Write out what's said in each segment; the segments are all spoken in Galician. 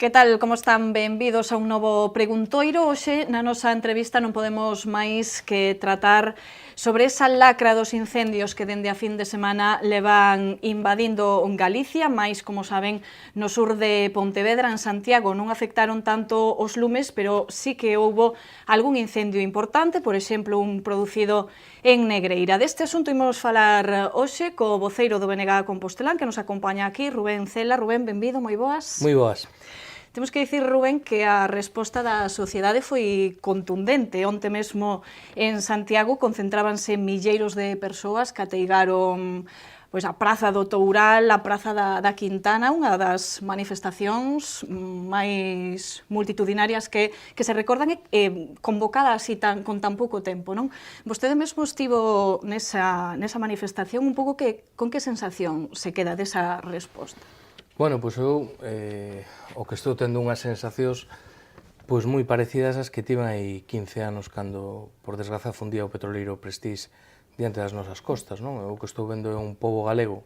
Que tal, como están? Benvidos a un novo preguntoiro. Hoxe, na nosa entrevista, non podemos máis que tratar sobre esa lacra dos incendios que dende a fin de semana levan invadindo Galicia, máis, como saben, no sur de Pontevedra, en Santiago. Non afectaron tanto os lumes, pero sí que houbo algún incendio importante, por exemplo, un producido en Negreira. Deste asunto imos falar hoxe co voceiro do BNG Compostelán, que nos acompaña aquí, Rubén Cela. Rubén, benvido, moi boas. Moi boas. Temos que dicir, Rubén, que a resposta da sociedade foi contundente. Onte mesmo en Santiago concentrábanse milleiros de persoas que ateigaron a Praza do Toural, a Praza da Quintana, unha das manifestacións máis multitudinarias que se recordan convocada así con tan pouco tempo, non? Vostede mesmo estivo nesa manifestación, un pouco con que sensación se queda desa resposta? Bueno, pois eu o que estou tendo unhas sensacións pois moi parecidas ás que tiven hai 15 anos cando, por desgraza, fundía o petroleiro Prestige diante das nosas costas, non? O que estou vendo é un pobo galego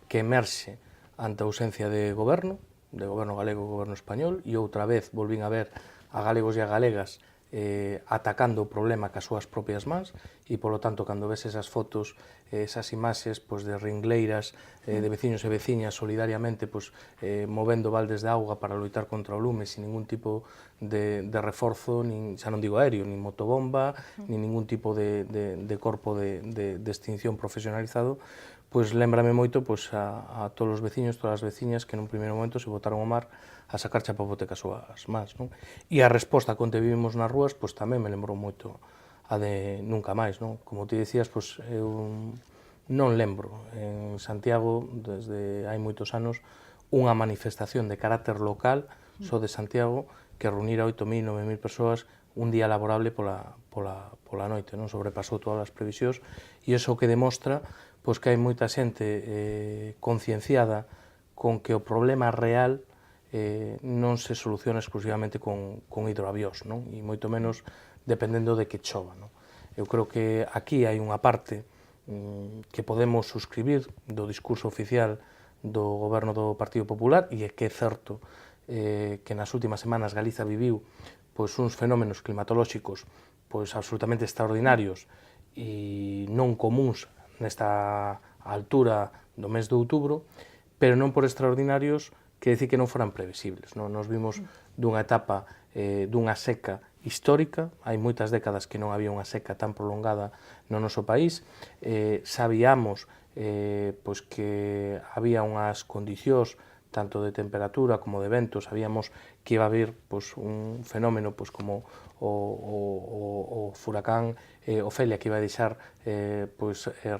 que emerxe ante a ausencia de goberno galego e goberno español, e outra vez volvín a ver a galegos e a galegas atacando o problema cas súas propias mans, e, polo tanto, cando ves esas fotos, esas imaxes de ringleiras, de veciños e veciñas solidariamente movendo baldes de auga para loitar contra o lume sin ningún tipo de reforzo, xa non digo aéreo, nin motobomba, nin ningún tipo de corpo de extinción profesionalizado, pois lembrame moito a todos os veciños, todas as veciñas que nun primeiro momento se botaron ao mar a sacar chapapote cas súas mans, non? E a resposta que onte vivimos nas rúas tamén me lembrou moito a de nunca máis, non? Como ti dicías, eu non lembro en Santiago, desde hai moitos anos, unha manifestación de carácter local, só de Santiago, que reunira 8.000, 9.000 persoas un día laborable pola noite, non? Sobrepasou todas as previsións, e iso que demostra que hai moita xente concienciada con que o problema real non se soluciona exclusivamente con hidroavións, non? E moito menos dependendo de que chova, non? Eu creo que aquí hai unha parte que podemos suscribir do discurso oficial do goberno do Partido Popular, e que é certo que nas últimas semanas Galiza viviu uns fenómenos climatolóxicos absolutamente extraordinarios e non comuns nesta altura do mes de outubro, pero non por extraordinarios que decir que non foran previsibles. Nos vimos dunha etapa dunha seca histórica, hai moitas décadas que non había unha seca tan prolongada no noso país, sabíamos que había unhas condicións tanto de temperatura como de vento, sabíamos que iba a haber un fenómeno como o furacán Ofelia, que iba a deixar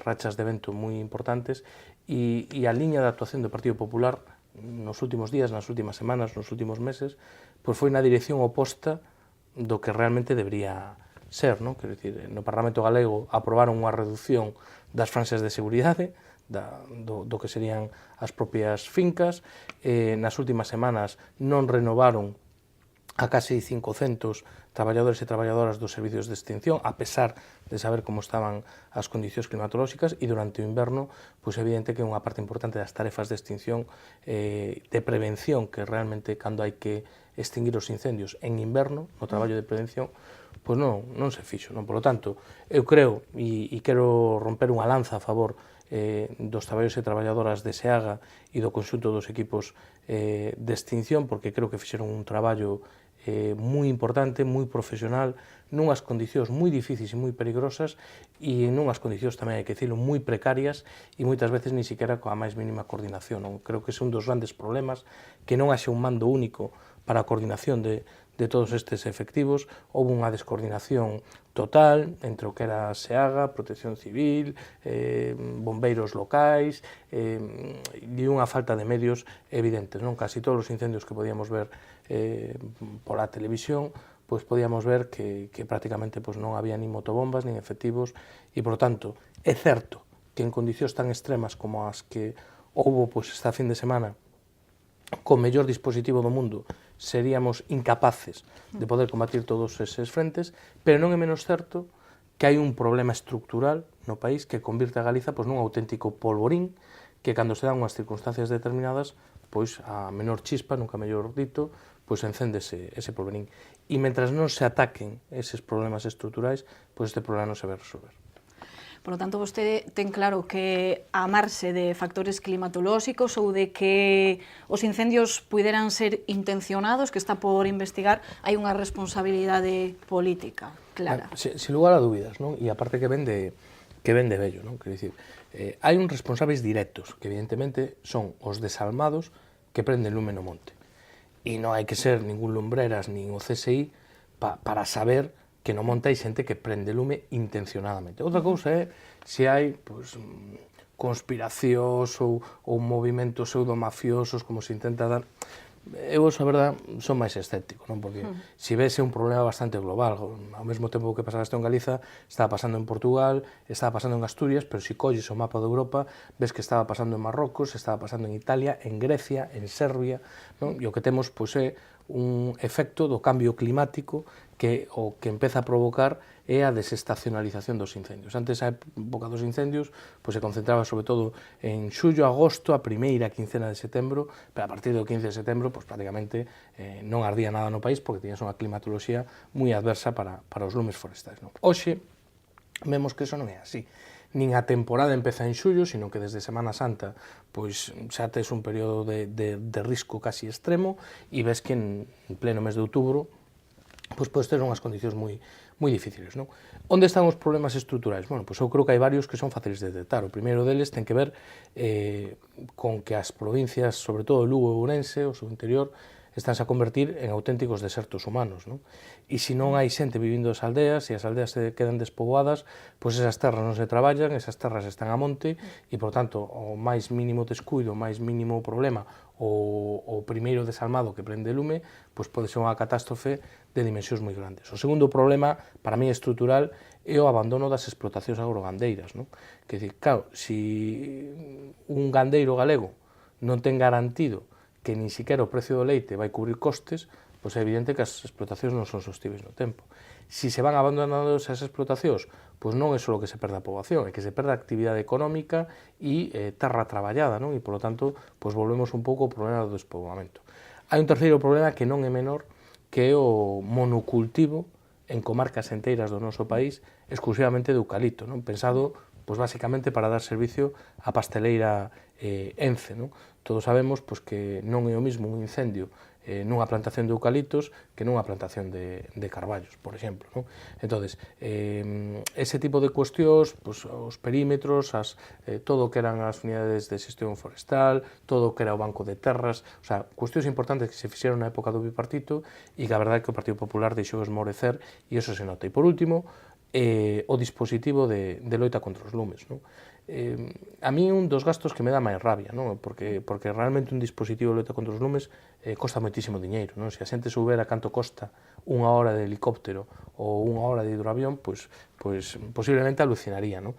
rachas de vento moi importantes, e a liña de actuación do Partido Popular nos últimos días, nas últimas semanas, nos últimos meses, foi na dirección oposta do que realmente debería ser, non? Quero dicir, no Parlamento Galego aprobaron unha reducción das franxas de seguridade, do que serían as propias fincas. Nas últimas semanas non renovaron a casi 500 traballadores e traballadoras dos servicios de extinción, a pesar de saber como estaban as condicións climatolóxicas, e durante o inverno, é evidente que unha parte importante das tarefas de extinción, de prevención, que realmente cando hai que extinguir os incendios en inverno, no traballo de prevención, non se fixo. Por lo tanto, eu creo, e quero romper unha lanza a favor dos traballadores e traballadoras de SEAGA e do conxunto dos equipos de extinción, porque creo que fixeron un traballo moi importante, moi profesional, nunhas condicións moi difíciles e moi peligrosas, e nunhas condicións tamén, hai que dicilo, moi precarias, e moitas veces ni siquiera coa máis mínima coordinación. Creo que ese é un dos grandes problemas, que non haxe un mando único para a coordinación de todos estes efectivos. Houve unha descoordinación total entre o que era SEAGA, Protección Civil, bombeiros locais, e unha falta de medios evidentes. Casi todos os incendios que podíamos ver pola televisión, podíamos ver que prácticamente non había nin motobombas, nin efectivos, e, por tanto, é certo que en condicións tan extremas como as que houve esta fin de semana, co mellor dispositivo do mundo, seríamos incapaces de poder combatir todos eses frentes, pero non é menos certo que hai un problema estructural no país que convirte a Galiza nun auténtico polvorín, que cando se dan unhas circunstancias determinadas, pois a menor chispa, nunca mellor dito, pois encéndese ese polverín. E mentras non se ataquen eses problemas estruturais, pois este problema non se vai resolver. Por lo tanto, vostede ten claro que a marxe de factores climatolóxicos ou de que os incendios puderan ser intencionados, que está por investigar, hai unha responsabilidade política clara. Sin lugar a dúbidas, non? E aparte que ven de vello, non? Quer dicir, hai uns responsables directos, que evidentemente son os desalmados que prenden lume no monte. E non hai que ser ningún lumbreras, nin o CSI, para saber que no monte hai xente que prende lume intencionadamente. Outra cousa é se hai conspiracións ou movimentos pseudomafiosos, como se intenta dar. Eu, a verdad, son máis escéptico, non? Porque se vese un problema bastante global, ao mesmo tempo que pasaba isto en Galiza, estaba pasando en Portugal, estaba pasando en Asturias, pero se colles o mapa de Europa, ves que estaba pasando en Marrocos, estaba pasando en Italia, en Grecia, en Serbia, non? E o que temos, pois, é un efecto do cambio climático que o que empeza a provocar é a desestacionalización dos incendios. Antes, a época dos incendios, pois se concentraba sobre todo en xullo, agosto, a primeira quincena de setembro, pero a partir do 15 de setembro, pois prácticamente non ardía nada no país porque tiñas unha climatoloxía moi adversa para os lumes forestais, non? Hoxe, vemos que eso non é así. Nin a temporada empeza en xullo, sino que desde Semana Santa pois xa tes un período de risco casi extremo e ves que en pleno mes de outubro pois podes ter unhas condicións moi difíciles, non? Onde están os problemas estruturais? Bueno, pois eu creo que hai varios que son fáciles de detectar. O primeiro deles ten que ver con que as provincias, sobre todo Lugo e Ourense, o seu interior, estánse a convertir en auténticos desertos humanos, non? E se non hai xente vivindo as aldeas, e as aldeas se quedan despoboadas, pois esas terras non se traballan, esas terras están a monte, e, por tanto, o máis mínimo descuido, o máis mínimo problema, o primeiro desalmado que prende lume, pois pode ser unha catástrofe de dimensións moi grandes. O segundo problema, para mí estrutural, é o abandono das explotacións agrogandeiras, non? Que dicir, claro, se un gandeiro galego non ten garantido que nin siquiera o precio do leite vai cubrir costes, pois é evidente que as explotacións non son sostibles no tempo. Si se van abandonando esas explotacións, pois non é só que se perde a poboación, é que se perde a actividade económica e terra traballada, non? E, polo tanto, pois volvemos un pouco ao problema do despoboamento. Hai un terceiro problema que non é menor, que é o monocultivo en comarcas enteiras do noso país exclusivamente de eucalipto, non? Pensado, pois, basicamente para dar servicio á pasteleira Ence, non? Todos sabemos pois, que non é o mismo un incendio nunha plantación de eucaliptos que nunha plantación de carballos, por exemplo, non? Entonces, ese tipo de cuestións, pois, os perímetros, todo o que eran as unidades de xestión forestal, todo o que era o banco de terras, o sea, cuestións importantes que se fixeron na época do bipartito e que a verdade é que o Partido Popular deixou esmorecer e iso se nota. E por último, o dispositivo de loita contra os lumes, non? A mí un dos gastos que me dá máis rabia, non? Porque realmente un dispositivo de loita contra os lumes costa moitísimo diñeiro, non? Se a xente soubera canto costa unha hora de helicóptero ou unha hora de hidroavión, pois posiblemente alucinaría, non?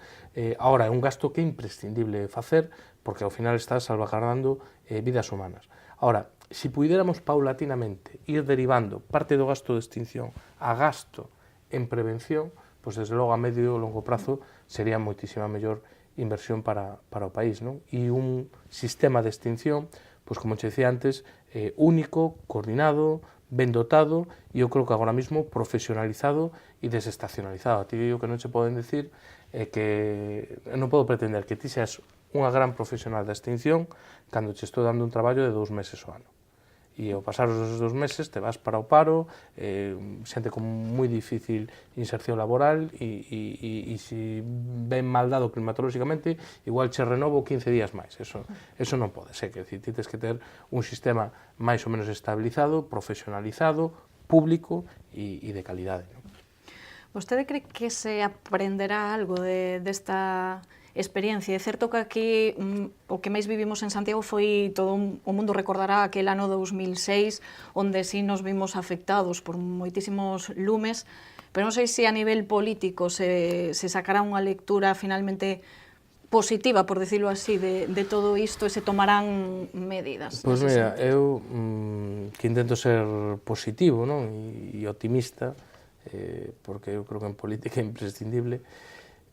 Agora, é un gasto que é imprescindible facer porque ao final estás salvaguardando vidas humanas. Agora, se puidéramos paulatinamente ir derivando parte do gasto de extinción a gasto en prevención, pois desde logo a medio e longo prazo sería moitísima mellor inversión para o país, non? E un sistema de extinción, pois como che dicía antes, único, coordinado, ben dotado, e eu creo que agora mesmo profesionalizado e desestacionalizado. A ti digo que non se poden decir que non podo pretender que ti seas unha gran profesional da extinción cando che estou dando un traballo de 2 meses ao ano. E ao pasar os 2 meses te vas para o paro, xente con moi difícil inserción laboral e se ben mal dado climatolóxicamente, igual che renovo 15 días máis. Eso non pode ser, que ti tens que ter un sistema máis ou menos estabilizado, profesionalizado, público e de calidade. Vostede cree que se aprenderá algo desta experiencia? É certo que aquí o que máis vivimos en Santiago foi todo o mundo recordará aquel ano 2006 onde sí nos vimos afectados por moitísimos lumes, pero non sei se a nivel político se sacará unha lectura finalmente positiva, por decirlo así, de todo isto e se tomarán medidas. Pois mira, eu que intento ser positivo, non? E optimista, porque eu creo que en política é imprescindible,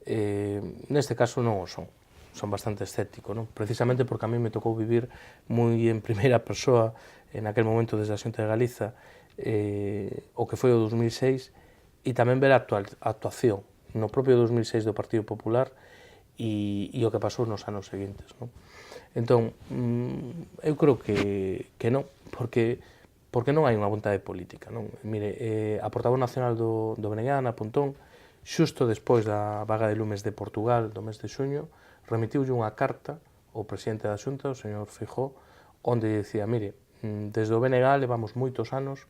neste caso non o son. son bastante escéptico, non? Precisamente porque a mí me tocou vivir moi en primeira persoa en aquel momento desde a Xunta de Galiza o que foi o 2006 e tamén ver a actuación no propio 2006 do Partido Popular e o que pasou nos anos seguintes, non? Entón, eu creo que non, porque non hai unha vontade política, non? Mire, a portavoz nacional do BNG, Ana Pontón, xusto despois da vaga de lumes de Portugal do mes de xuño, remitiulle unha carta ao presidente da Xunta, o señor Feijóo, onde dicía, mire, desde o BNG levamos moitos anos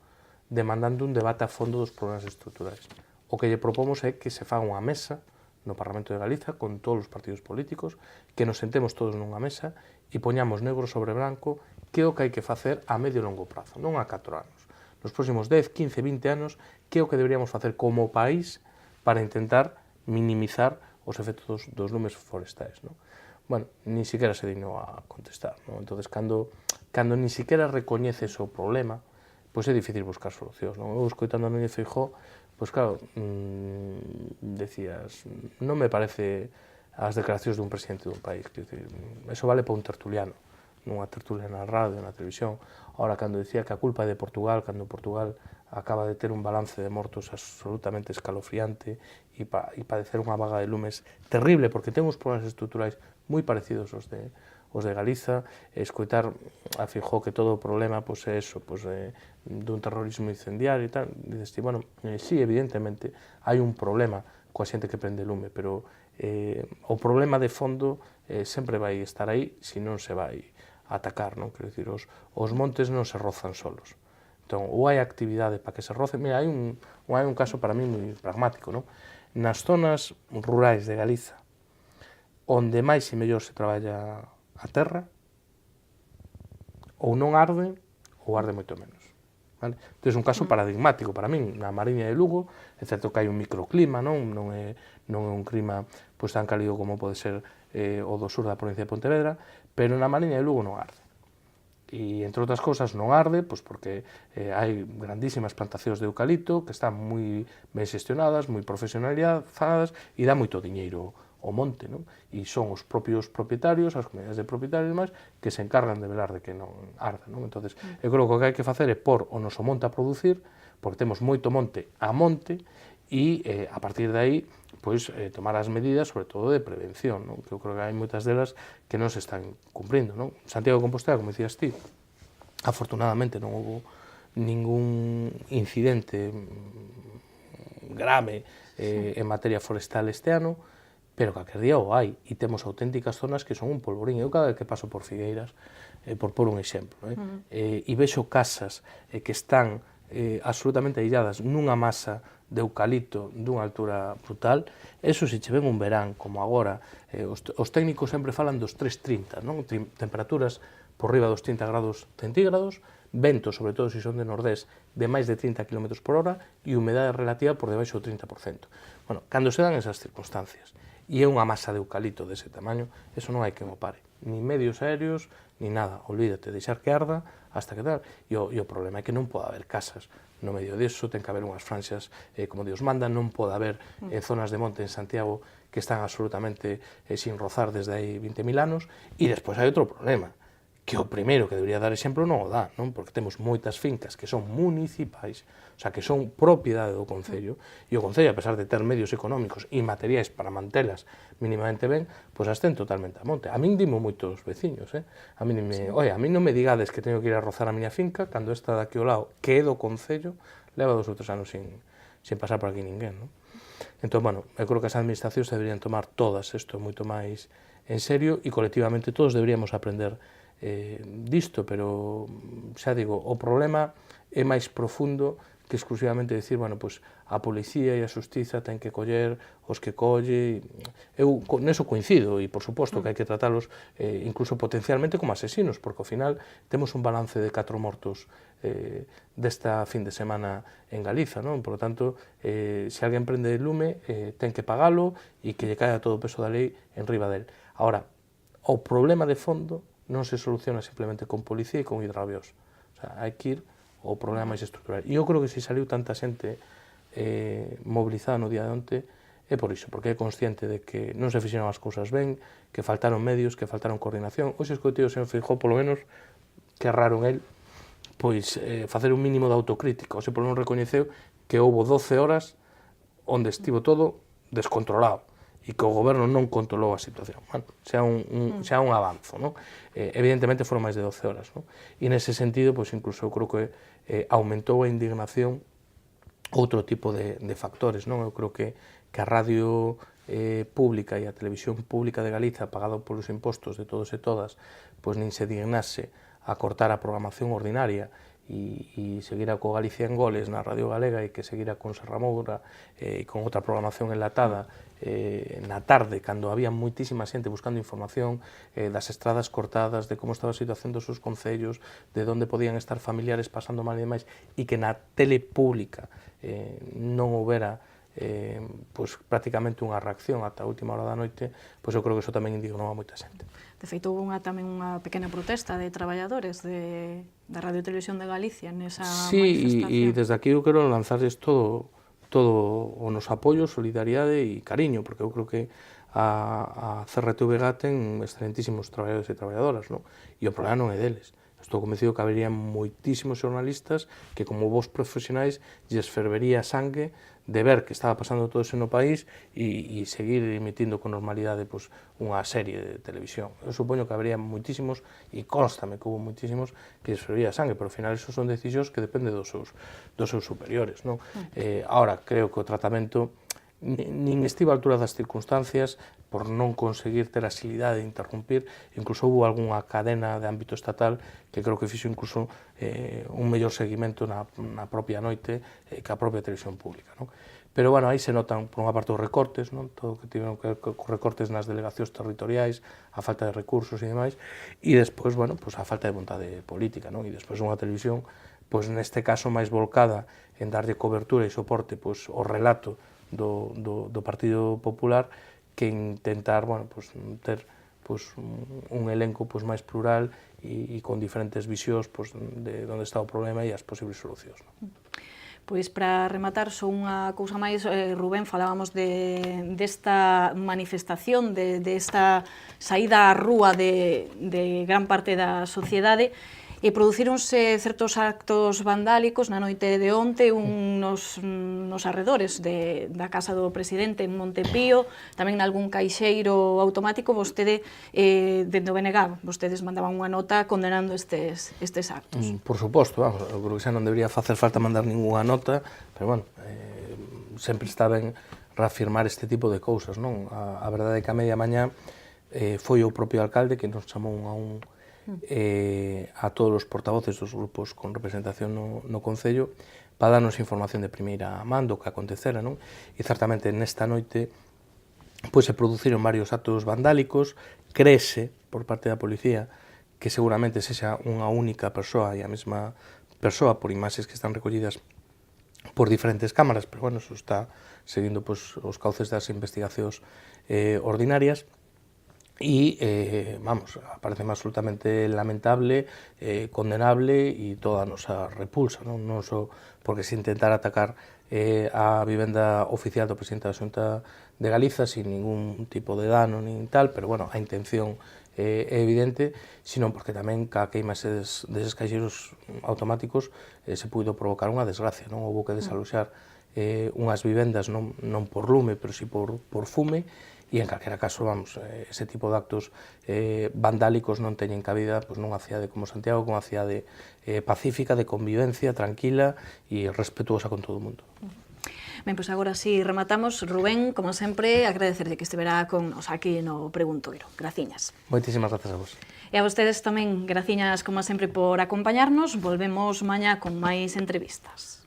demandando un debate a fondo dos problemas estruturais. O que lle propomos é que se faga unha mesa no Parlamento de Galiza con todos os partidos políticos, que nos sentemos todos nunha mesa e poñamos negro sobre branco que é o que hai que facer a medio e longo prazo, non a 4 anos. Nos próximos 10, 15, 20 anos, que é o que deberíamos facer como país para intentar minimizar os efectos dos lumes forestais, non? Bueno, ni siquiera se dignou a contestar, non? Entonces, cando ni siquiera recoñeces o problema, pois é difícil buscar solucións, non? Eu, escoitando a Núñez Feijóo, pois claro, decías, non me parece as declaracións dun presidente dun país, que decir, eso vale para un tertuliano, nunha tertulia na radio, na televisión. Ahora, cando decía que a culpa é de Portugal, cando Portugal acaba de ter un balance de mortos absolutamente escalofriante e padecer unha vaga de lumes terrible, porque ten uns problemas estruturais moi parecidos aos de Galiza, escoitar a Feijóo que todo o problema pois, é eso, pois, dun terrorismo incendiario e tal, dices, bueno, sí, evidentemente, hai un problema coa xente que prende lume, pero o problema de fondo sempre vai estar aí se non se vai atacar, non? Quero dicir, os montes non se rozan solos. Entón, ou hai actividade para que se roce. Mira, hai un caso para mí moi pragmático, non? Nas zonas rurais de Galiza, onde máis e mellor se traballa a terra, ou non arde, ou arde moito menos. Vale? Entón, é un caso paradigmático para min. Na Mariña de Lugo, é certo que hai un microclima, non é un clima pois, tan cálido como pode ser o do sur da provincia de Pontevedra, pero na Mariña de Lugo non arde. E, entre outras cousas, non arde pois porque hai grandísimas plantacións de eucalipto que están moi ben xestionadas, moi profesionalizadas e dá moito diñeiro ao monte, non? E son os propios propietarios, as comunidades de propietarios e demais, que se encargan de velar de que non arda, non? Entonces, eu creo que o que hai que facer é pôr o noso monte a producir, porque temos moito monte a monte, e a partir de aí, pois, tomar as medidas, sobre todo, de prevención, non? Que eu creo que hai moitas delas que non se están cumprindo, non? Santiago de Compostela, como dicías ti, afortunadamente non houve ningún incidente grave en materia forestal este ano, pero calquer día o hai, e temos auténticas zonas que son un polvorín. Eu cada vez que paso por Figueiras, por pôr un exemplo, e vexo casas que están absolutamente ailladas nunha masa de eucalipto dunha altura brutal, eso se che ven un verán, como agora, os técnicos sempre falan dos 330, non? Temperaturas por riba dos 30 grados centígrados, ventos, sobre todo se son de nordés, de máis de 30 km por hora e humedade relativa por debaixo do 30%. Bueno, cando se dan esas circunstancias e é unha masa de eucalipto dese tamaño, eso non hai que mo pare, ni medios aéreos, ni nada, olvídate, deixar que arda hasta que tal, e o problema é que non pode haber casas no medio disso, ten que haber unhas franxas como Dios manda, non pode haber zonas de monte en Santiago que están absolutamente sin rozar desde hai 20.000 anos, e despois hai outro problema, que o primeiro que debería dar exemplo non o dá, non? Porque temos moitas fincas que son municipais, o sea, que son propiedade do Concello, e o Concello, a pesar de ter medios económicos e materiais para mantelas mínimamente ben, pois as ten totalmente a monte. A min dimo moitos veciños, a min dime, oye, a min non me digades que teño que ir a rozar a miña finca, cando esta daqui ao lado, que é do Concello, leva 2 ou 3 anos sin pasar por aquí ninguén, non? Entón, bueno, eu creo que as administracións deberían tomar todas isto moito máis en serio e colectivamente todos deberíamos aprender disto, pero xa digo, o problema é máis profundo que exclusivamente decir, bueno, pois a policía e a xustiza ten que coller os que colle. Eu neso coincido e, por suposto, que hai que tratalos incluso potencialmente como asesinos, porque ao final temos un balance de 4 mortos desta fin de semana en Galiza, non? Por lo tanto, se alguén prende lume, ten que pagalo e que lle caia todo o peso da lei en riba del. Ahora, o problema de fondo non se soluciona simplemente con policía e con hidroavións. O sea, hai que ir ao problema máis estrutural. E eu creo que se saliu tanta xente mobilizada no día de onte é por iso, porque é consciente de que non se fixeron as cousas ben, que faltaron medios, que faltaron coordinación. Hoxe escoitei o señor Feijóo, polo menos, que é raro en él, pois facer un mínimo de autocrítica. Hoxe, polo menos, recoñeceu que houve 12 horas onde estivo todo descontrolado e que o goberno non controlou a situación. Bueno, xa un avanzo, non? Evidentemente foron máis de 12 horas, non? E nese sentido, pois incluso eu creo que aumentou a indignación outro tipo de factores, non? Eu creo que a radio pública e a televisión pública de Galiza, pagado polos impostos de todos e todas, pois nin se dignase a cortar a programación ordinaria e seguira co Galicia en Goles na Radio Galega e que seguira con Serra Moura e con outra programación enlatada na tarde, cando había moitísima xente buscando información das estradas cortadas, de como estaba a situación dos seus concellos, de onde podían estar familiares pasando mal e demais, e que na tele pública non houbera pois prácticamente unha reacción ata a última hora da noite, pois eu creo que iso tamén indignou a moita xente. De feito, houve tamén unha pequena protesta de traballadores da Radio e Televisión de Galicia nesa manifestación. Sí, e desde aquí eu quero lanzarles todo o noso apoio, solidariedade e cariño, porque eu creo que a CRTVG ten excelentísimos traballadores e traballadoras, non? E o problema non é deles. Estou convencido que habería moitísimos xornalistas que, como vos profesionais, lles fervería sangue de ver que estaba pasando todo iso no país e seguir emitindo con normalidade pois, unha serie de televisión. Eu supoño que habería moitísimos, e constame que houve moitísimos, que lles fervería sangue, pero ao final esos son decisións que dependen dos seus superiores, non? Ahora, creo que o tratamento nin estivo a altura das circunstancias por non conseguir ter a xilidade de interrumpir. Incluso houve algunha cadena de ámbito estatal que creo que fixo incluso un mellor seguimento na propia noite que a propia televisión pública, non? Pero, bueno, aí se notan, por unha parte, os recortes, non? Todo o que tiveron que ver con recortes nas delegacións territoriais, a falta de recursos e demais, e despois, bueno, pues a falta de vontade política, non? E despois unha televisión, pois neste caso, máis volcada en darlle cobertura e soporte pois ao relato do Partido Popular que intentar, bueno, pues, ter pues, un elenco pues, máis plural e con diferentes visións pues, de onde está o problema e as posibles solucións. Non? Pois para rematar, só unha cousa máis, Rubén, falábamos desta manifestación, desta saída á rúa de gran parte da sociedade, e producíronse certos actos vandálicos na noite de onte nos arredores da casa do presidente en Montepío, tamén nalgún caixeiro automático. Vostede, dende o BNG, vostedes mandaban unha nota condenando estes actos. Por suposto, vamos, eu creo que xa non debería facer falta mandar ninguna nota, pero, bueno, sempre está ben reafirmar este tipo de cousas, non? A verdade é que a media mañá foi o propio alcalde que nos chamou a todos os portavoces dos grupos con representación no Concello para darnos información de primeira man do que acontecera, non? E certamente nesta noite pois se produciron varios actos vandálicos, crese por parte da policía que seguramente sexa unha única persoa e a mesma persoa por imaxes que están recollidas por diferentes cámaras, pero bueno, eso está seguindo pois, os cauces das investigacións ordinarias. E, vamos, parece absolutamente lamentable, condenable e toda a nosa repulsa, non só porque se intentara atacar a vivenda oficial do presidente da Xunta de Galiza sin ningún tipo de dano nin tal, pero, bueno, a intención é evidente, sino porque tamén ca queima deses caixeiros automáticos se puido provocar unha desgracia, non? Houve que desaloxar unhas vivendas non por lume, pero si por fume, e en calquera caso, vamos, ese tipo de actos vandálicos non teñen cabida pois, nunha cidade como Santiago, como unha cidade pacífica, de convivencia, tranquila e respetuosa con todo o mundo. Ben, pois agora sí rematamos. Rubén, como sempre, agradecerlle que estivera con nos aquí no Preguntoiro. Graciñas. Moitísimas grazas a vos. E a vostedes tamén, graciñas como sempre por acompañarnos. Volvemos mañá con máis entrevistas.